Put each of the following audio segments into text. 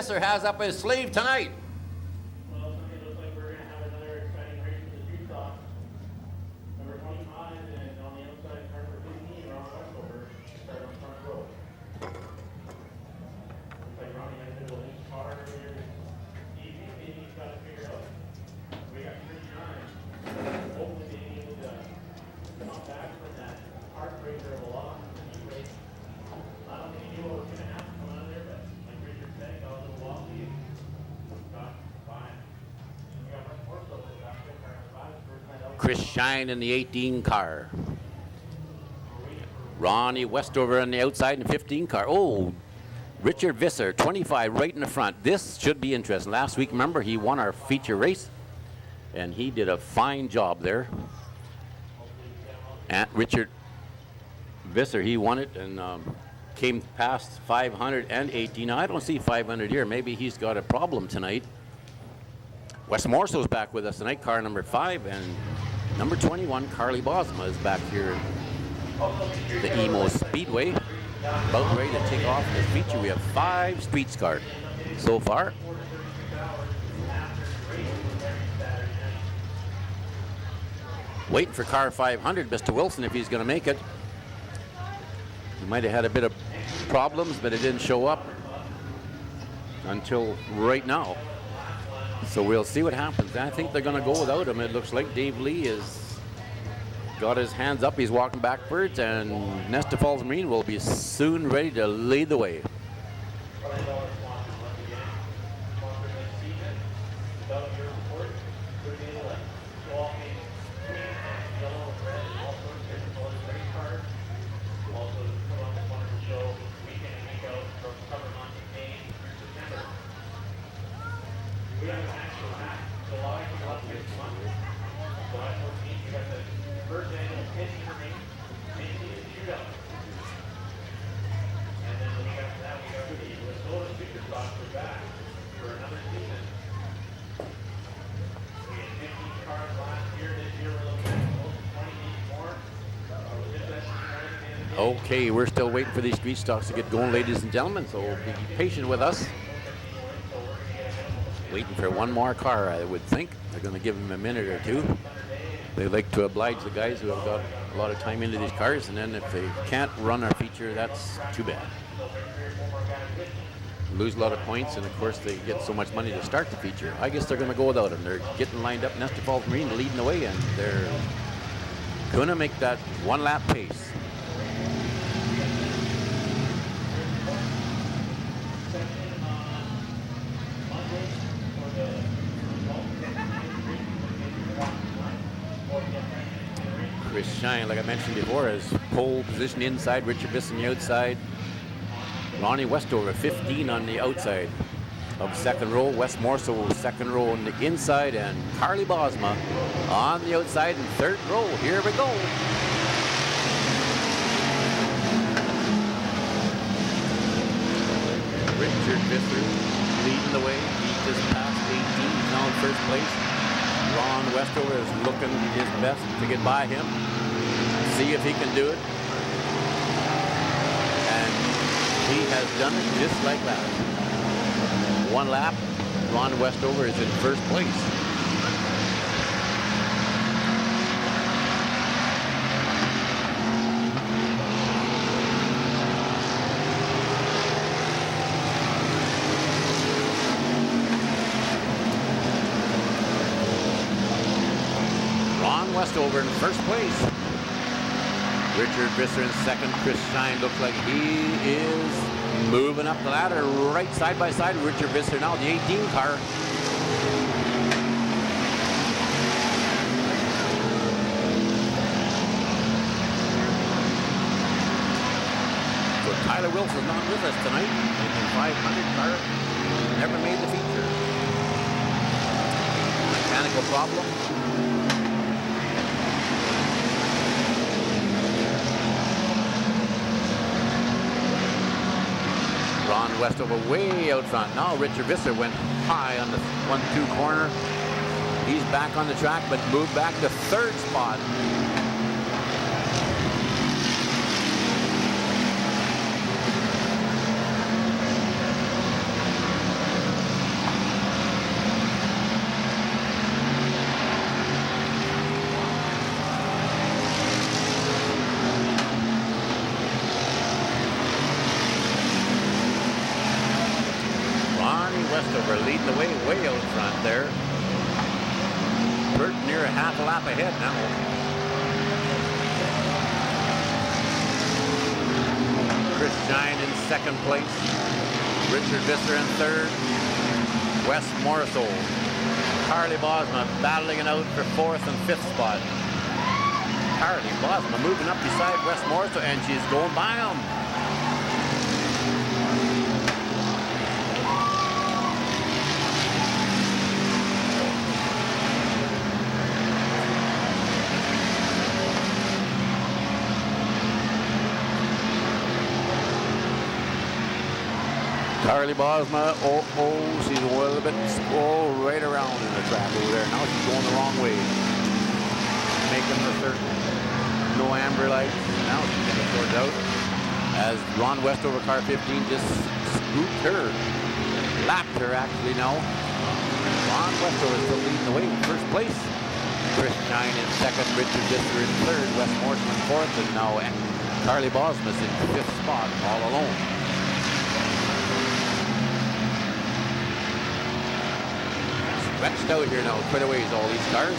Visser has up his sleeve tonight. Well, it looks like we're going to have another exciting race for the street stock. Number 25 and on the outside, car number 15, Ron Westover, start on front row. Looks like Ronnie had a bit of a loose car earlier this evening. Maybe he's got it figured out. We got 39. Hopefully being able to come back from that heartbreaker of a loss in the heat race. I don't think he knew what was going to happen coming out of there, but like Richard said, got a little wobbly. Got fine. We got much more so than that. Car number 5 is first night out. Chris Shine in the 18 car. Ronnie Westover on the outside in the 15 car. Oh, Richard Visser, 25 right in the front. This should be interesting. Last week, remember, he won our feature race, and he did a fine job there. And Richard Visser, he won it and came past 518. I don't see 500 here. Maybe he's got a problem tonight. Wes Morso's back with us tonight, car number 5, and number 21, Carly Bosma, is back here at the Emo Speedway, about ready to take off this feature. We have 5 streets cars so far. Waiting for car 500, Mr. Wilson, if he's going to make it. He might have had a bit of problems, but it didn't show up until right now. So we'll see what happens. I think they're going to go without him. It looks like Dave Lee has got his hands up. He's walking backwards, and Nesta Falls Marine will be soon ready to lead the way. Okay, we're still waiting for these street stocks to get going, ladies and gentlemen, so be patient with us. Waiting for one more car, I would think. They're going to give them a minute or two. They like to oblige the guys who have got a lot of time into these cars, and then if they can't run our feature, that's too bad. Lose a lot of points, and of course they get so much money to start the feature. I guess they're going to go without them. They're getting lined up. Nesta Falls Marine leading the way, and they're going to make that one lap pace. Chris Shine, like I mentioned before, is pole position inside, Richard Biss on the outside. Ronnie Westover, 15 on the outside of second row. Wes Morso, second row on the inside, and Carly Bosma on the outside in third row. Here we go. Richard Visser leading the way. He just passed 18. He's now in first place. Ron Westover is looking his best to get by him. See if he can do it. And he has done it just like that. One lap, Ron Westover is in first place. Westover in first place. Richard Visser in second. Chris Shine looks like he is moving up the ladder right side by side. Richard Visser now the 18 car. So Tyler Wilson's not with us tonight. In the 500 car, never made the feature. Mechanical problem. Ron Westover way out front. Now Richard Visser went high on the 1-2 corner. He's back on the track, but moved back to third spot. Westover leading the way out front there. Bert near a half a lap ahead now. Chris Shine in second place. Richard Visser in third. Wes Morrisall. Carly Bosma battling it out for fourth and fifth spot. Carly Bosma moving up beside Wes Morrisall, and she's going by him. Carly Bosma, she's a little bit right around in the track over there. Now she's going the wrong way. Making the third. No amber lights. Now she's going to sort it out. As Ron Westover, car 15, just scooped her. Lapped her actually now. Ron Westover still leading the way in first place. Chris Shine in second, Richard Visser in third, Wes Morrison in fourth, and now Carly Bosma's in fifth spot all alone. Stretched out here now, quite a ways, all these cars.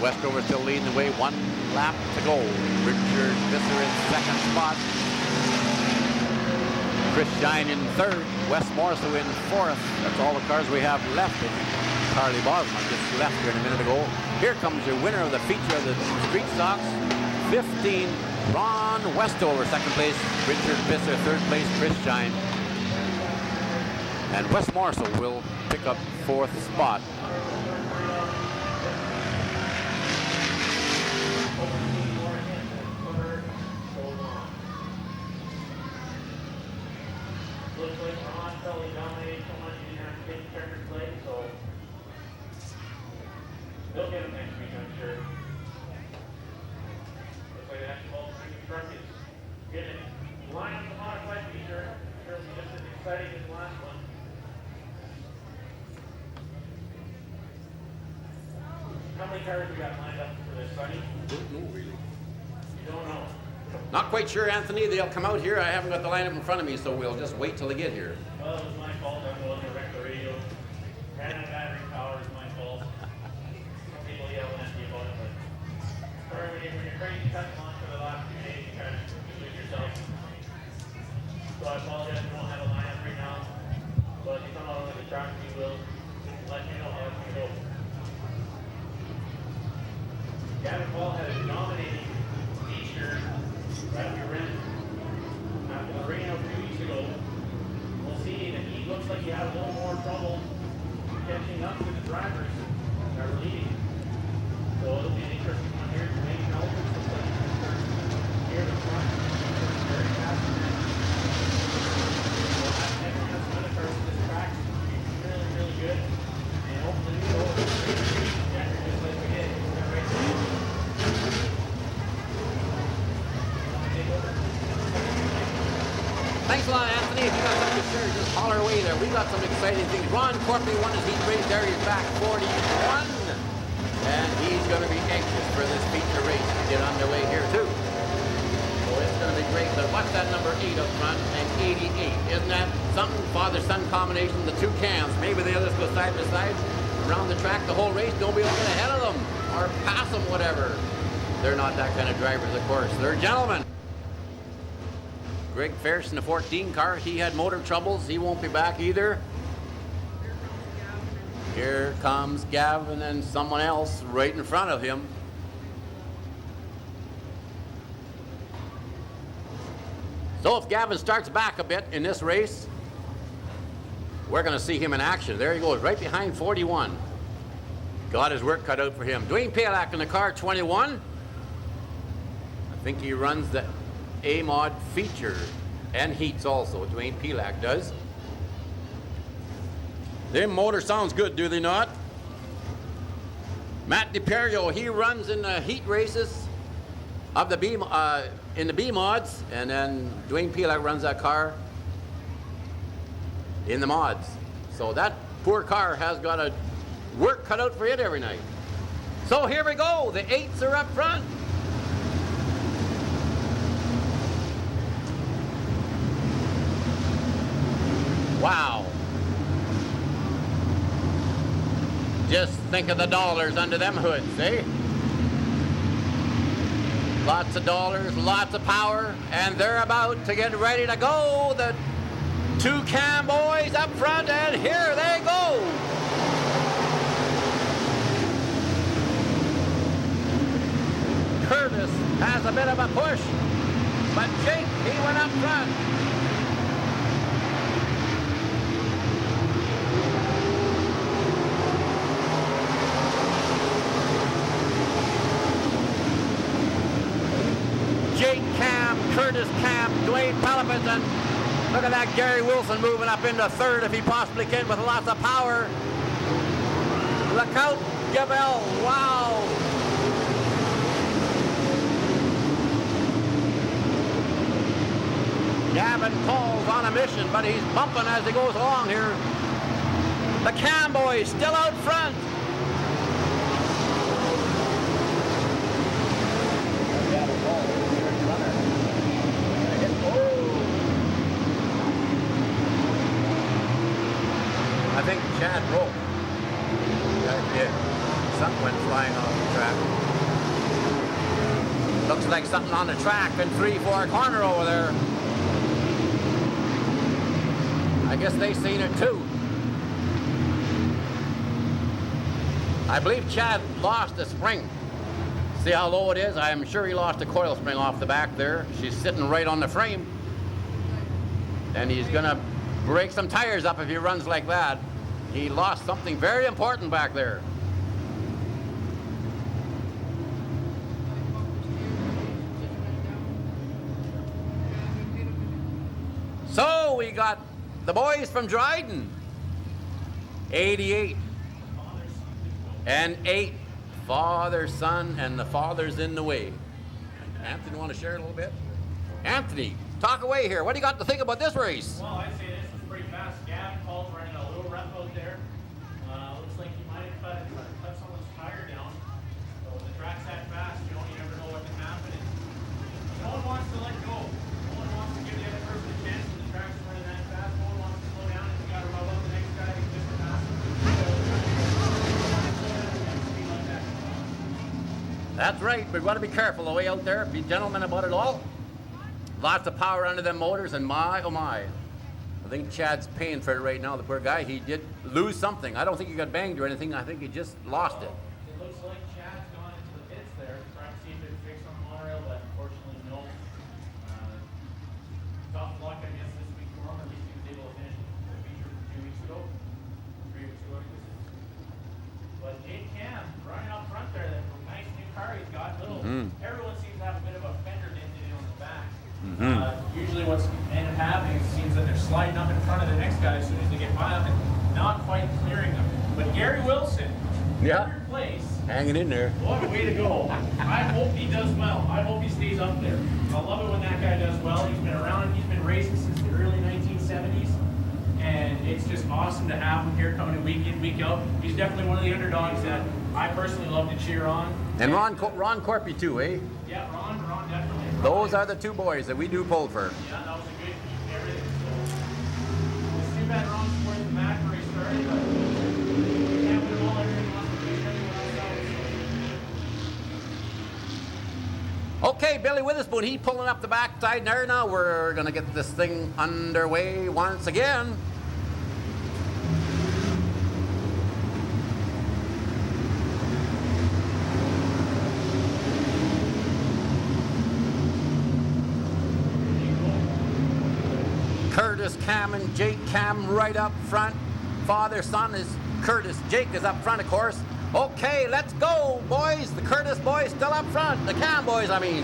Westover still leading the way, 1 lap to go. Richard Visser in second spot. Chris Shine in third. Wes Morrisall in fourth. That's all the cars we have left. Carly Bosma just left here a minute ago. Here comes your winner of the feature of the Street Stocks. 15, Ron Westover, second place. Richard Visser, third place. Chris Shine. And Wes Morrisall will pick up fourth spot. Looks like Ron probably dominated so much he didn't have to take the checkered play, so they'll get him next week, I'm sure. Looks like the National truck is getting lined up the modified feature. Sure, it's just as exciting as the last one. How many cars we got lined up for this, Sonny? Don't know really. You don't know. Not quite sure, Anthony. They'll come out here. I haven't got the lineup in front of me, so we'll just wait till they get here. Well, it was my fault. I'm the one that wrecked the radio. Ran out of battery power. It's my fault. Some people yelling at me about it, but sorry, when you're crazy cutting on for the last 2 days, you kind of lose yourself. So I apologize. We don't have a lineup right now, but if you come out on the track, we will let you know how it's going to go. Gavin Paul had a dominating feature right we ran after the rain a few weeks ago. We'll see that he looks like he had a little more trouble catching up to the drivers that were leading. So it'll be an interesting one here. Maybe Melvin looks like he's here in the front. Very fast. We'll have everyone else on the first of this track. Really, really good. And hopefully we go over the record just like we did. Right there. Thanks a lot, Anthony. If you got something to share, just holler away there. We got some exciting things. Ron Courtney won his heat race there. He's back 41. And he's going to be anxious for this feature race to get underway here, too. So it's going to be great. But watch that number 8 up front and 88. Isn't that something? Father-son combination, the two cams. Maybe they'll just go side by side around the track the whole race. Nobody will get ahead of them or pass them, whatever. They're not that kind of drivers, of course. They're gentlemen. Greg Ferris in the 14 car, he had motor troubles. He won't be back either. Here comes Gavin and someone else right in front of him. So if Gavin starts back a bit in this race, we're going to see him in action. There he goes, right behind 41. Got his work cut out for him. Dwayne Palak in the car 21. I think he runs the A-Mod feature and heats also. Dwayne Palak does. Their motor sounds good, do they not? Matt DiPerio, he runs in the heat races of the in the B-Mods, and then Dwayne Palak runs that car in the mods. So that poor car has got a work cut out for it every night. So here we go. The 8s are up front. Wow. Just think of the dollars under them hoods, eh? Lots of dollars, lots of power, and they're about to get ready to go. The 2 Cam boys up front, and here they go. Curtis has a bit of a push, but Jake, he went up front. Jake Cam, Curtis Cam, Dwayne Palapis, and look at that Gary Wilson moving up into third if he possibly can with lots of power. Look out, Gabel, wow. Gavin Paul's on a mission, but he's bumping as he goes along here. The Cam boys still out front. I think Chad broke. That did. Something went flying off the track. Looks like something on the track in 3-4 corner over there. I guess they seen it too. I believe Chad lost a spring. See how low it is? I'm sure he lost a coil spring off the back there. She's sitting right on the frame. And he's gonna break some tires up if he runs like that. He lost something very important back there. So we got the boys from Dryden. 88 and 8. Father, son, and the father's in the way. Anthony, want to share a little bit? Anthony, talk away here. What do you got to think about this race? Well, I'd say this was pretty fast. Gavin Paul's running a little rough out there. Looks like he might have cut someone's tire down. So when the track's that fast, you never know what can happen. And no one wants to let go. No one wants to give the other person a chance when the track's running that fast. No one wants to slow down and you got to rub up the next guy who's just faster. That's right. We've got to be careful the way out there. Be gentlemen about it all. Lots of power under them motors, and my, oh my. I think Chad's paying for it right now, the poor guy. He did lose something. I don't think he got banged or anything. I think he just lost it. It looks like Chad's gone into the pits there, trying to see if it fixed on the monorail, but unfortunately no. Tough luck, I guess, this week for him. At least he was able to finish the feature 2 weeks ago. 3 weeks ago, I guess. But Jake Cam running up front there, that nice new car he's got. Everyone seems to have a bit of a fender dent in it on the back. Usually what's ended up happening is it seems that they're sliding up in front of the next guy as soon as they get by him and not quite clearing them. But Gary Wilson, third place. Hanging in there. What a way to go. I hope he does well. I hope he stays up there. I love it when that guy does well. He's been around, he's been racing since the early 1970s. And it's just awesome to have him here coming week in, week out. He's definitely one of the underdogs that I personally love to cheer on. And Ron Corpy too, eh? Yeah, Ron definitely. Those are the two boys that we do pull for. Yeah, that was a good everything. So it's too bad Ron's where the Mac race started, but we can't win them all. Everyone wants to race everyone else out. Okay, Billy Witherspoon, he pulling up the backside there now. We're gonna get this thing underway once again. Curtis Cam and Jake Cam right up front. Father, son is Curtis. Jake is up front, of course. Okay, let's go, boys. The Curtis boys still up front. The Cam boys, I mean.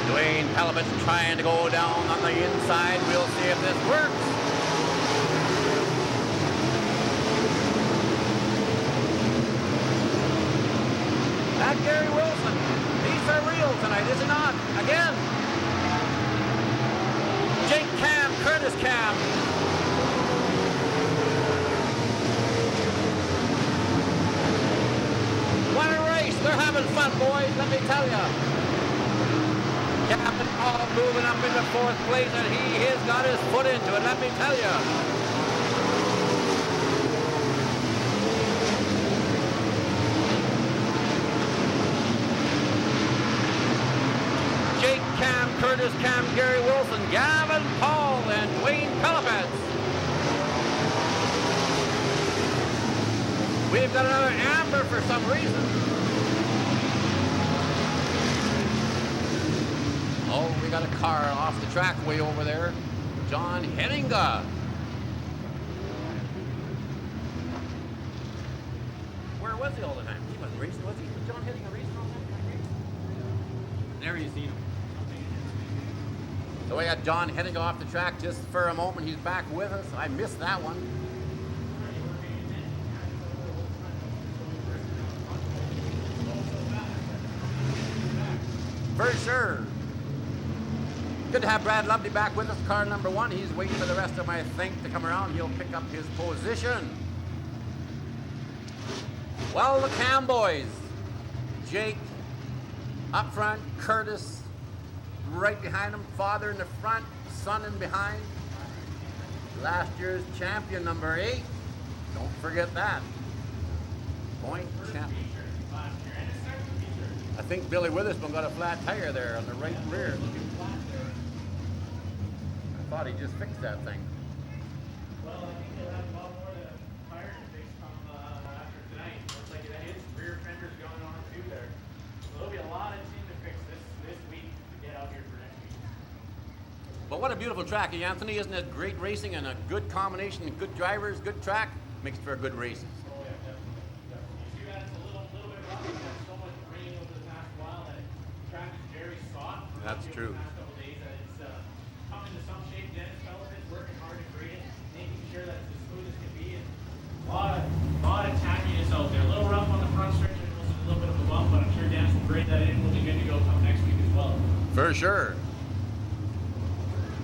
Dwayne Pellevin's trying to go down on the inside. We'll see if this works. That Gary Wilson, he's for real tonight, is he not? Again. Jake Cam, Curtis Cam. What a race. They're having fun, boys, let me tell you. Captain Paul moving up into fourth place, and he has got his foot into it, let me tell you. Jake Cam, Curtis Cam, Gary Wilson, Gavin Paul, and Dwayne Pellevin's. We've got another amber for some reason. Oh, we got a car off the track way over there. John Henninga. Where was he all the time? He wasn't racing, was he? Was John Henninga racing all the time? There you see him. So we got John Henninga off the track just for a moment. He's back with us. I missed that one. For sure. Good to have Brad Loveday back with us, car number 1. He's waiting for the rest of them, I think, to come around. He'll pick up his position. Well, the Cam boys. Jake up front, Curtis right behind him, father in the front, son in behind. Last year's champion, number 8. Don't forget that. Point champion. I think Billy Witherspoon got a flat tire there on the right rear. I thought he just fixed that thing. Well, I think he'll have a lot more than a tire to fix come after tonight. Looks like his rear fender's going on too there. So there'll be a lot of team to fix this week to get out here for next week. But what a beautiful track, Anthony. Isn't it great racing and a good combination of good drivers, good track? Makes for good races. Oh yeah, definitely. You see that it's a little bit rough. We've had so much rain over the past while that the track is very soft. That's true. The past couple days that it's come into some shape. Dennis Pellevin's working hard to grade it, making sure that it's as smooth as can be. And a lot of tackiness out there. A little rough on the front stretch and a little bit of a bump, but I'm sure Dennis will grade that in. We'll be good to go come next week as well. For sure.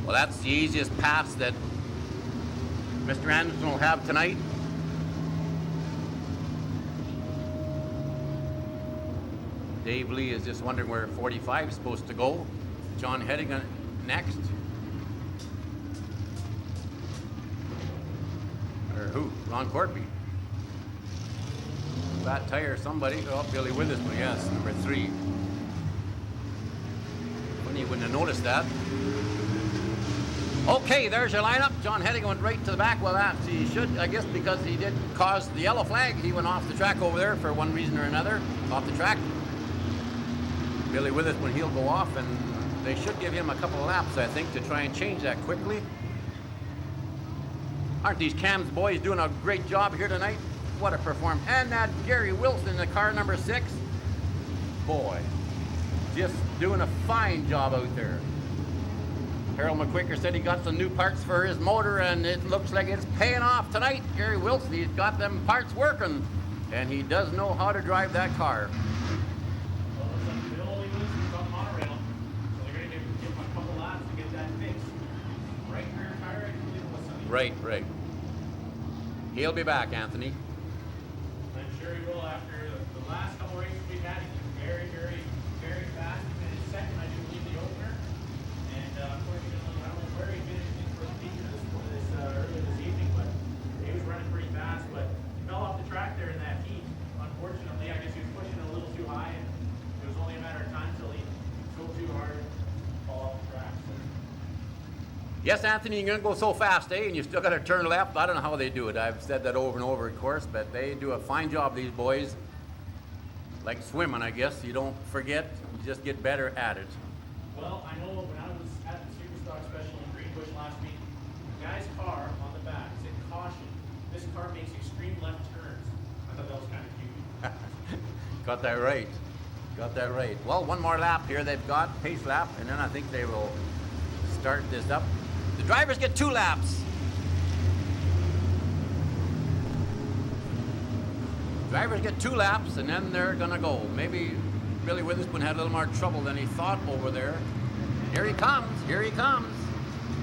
Well, that's the easiest pass that Mr. Anderson will have tonight. Dave Lee is just wondering where 45 is supposed to go. John Henninga next. Or who? Ron Corby. Flat tire, somebody. Oh, Billy Witherspoon, yes, number 3. You wouldn't have noticed that. Okay, there's your lineup. John Henninga went right to the back. Well, that he should, I guess, because he did cause the yellow flag. He went off the track over there for one reason or another, off the track. Billy Witherspoon, he'll go off, and they should give him a couple of laps, I think, to try and change that quickly. Aren't these Cam's boys doing a great job here tonight? What a performance. And that Gary Wilson in the car number 6. Boy, just doing a fine job out there. Harold McQuicker said he got some new parts for his motor, and it looks like it's paying off tonight. Gary Wilson, he's got them parts working, and he does know how to drive that car. Well, looks like Bill only Wilson's on monorail, so they're going to give him a couple laps to get that fixed. Right rear tire, I believe it was something. Right. He'll be back, Anthony. I'm sure he will after the last couple races we've had. He's been very, very, very fast. He finished second, I do believe, the opener. And unfortunately, I don't know where he finished in for the feature earlier this evening, but he was running pretty fast. But he fell off the track there in that heat. Unfortunately, I guess he was pushing a little too high, and it was only a matter of time until he drove too hard and fall off the track. So. Yes, Anthony, you're going to go so fast, eh? And you still got to turn left. I don't know how they do it. I've said that over and over, of course, but they do a fine job, these boys. Like swimming, I guess. You don't forget, you just get better at it. Well, I know when I was at the Superstock Special in Greenbush last week, the guy's car on the back said, "Caution, this car makes extreme left turns." I thought that was kind of cute. Got that right. Got that right. Well, one more lap here they've got, pace lap, and then I think they will start this up. The drivers get 2 laps. Drivers get 2 laps, and then they're gonna go. Maybe Billy Witherspoon had a little more trouble than he thought over there. Here he comes, here he comes.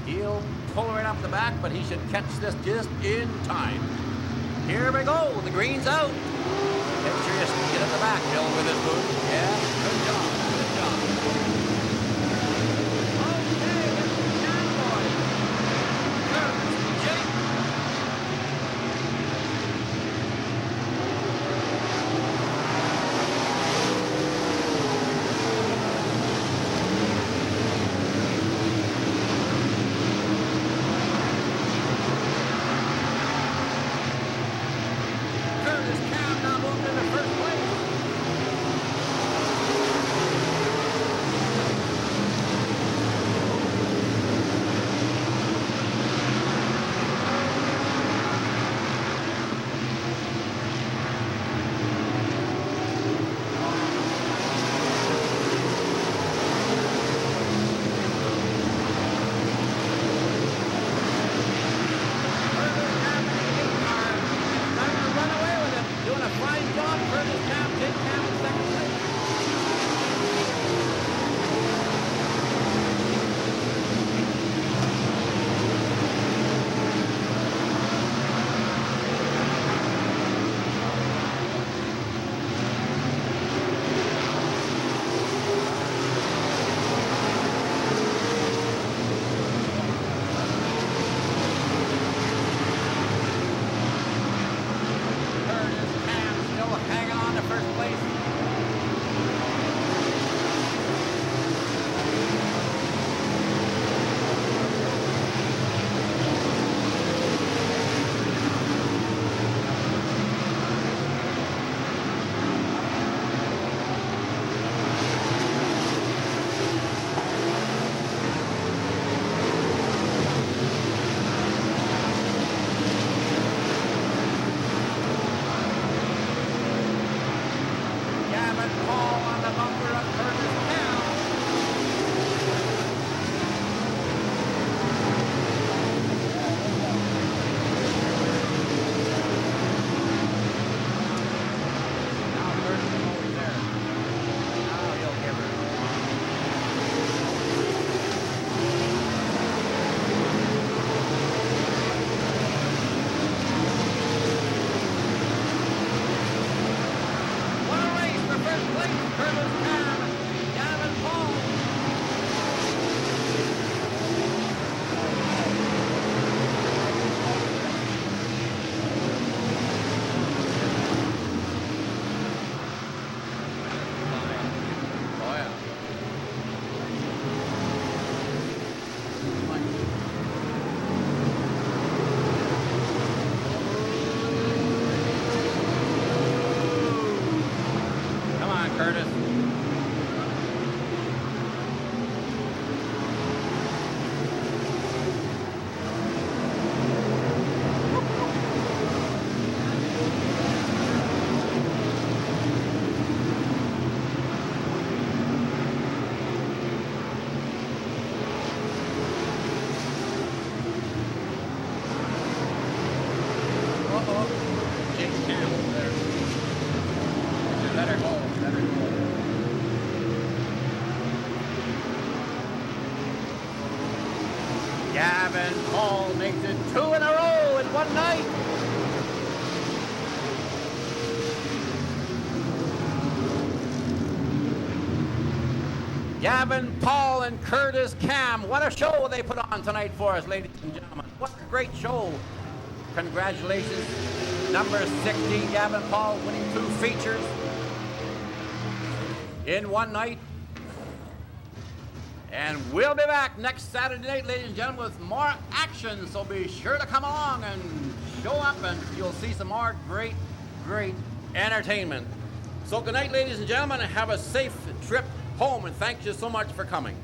He'll pull right up the back, but he should catch this just in time. Here we go, the green's out. Make sure you get at the back, Bill Witherspoon. Yeah, good job, good job. Okay, that's the down boy. Jake. Curtis Cam now moved into first place. Doing a fine job, Curtis Cam, Jake Cam in second place. Curtis Cam still hanging on to first place. Gavin Paul on the bumper of Curtis Cam. Now Curtis is over there. Now he'll give her. What a race for first place, Curtis Cam and Gavin Paul. Oh yeah. Come on, Curtis. Uh-oh. Jake Cam over there. Let her go. Let her go. Gavin Paul makes it 2 in a row in one night. Gavin Paul and Curtis Cam. What a show they put on tonight for us, ladies and gentlemen. What a great show. Congratulations. Number 16, Gavin Paul, winning 2 features in one night. And we'll be back next Saturday night, ladies and gentlemen, with more action. So be sure to come along and show up, and you'll see some more great, great entertainment. So good night, ladies and gentlemen, and have a safe trip home, and thank you so much for coming.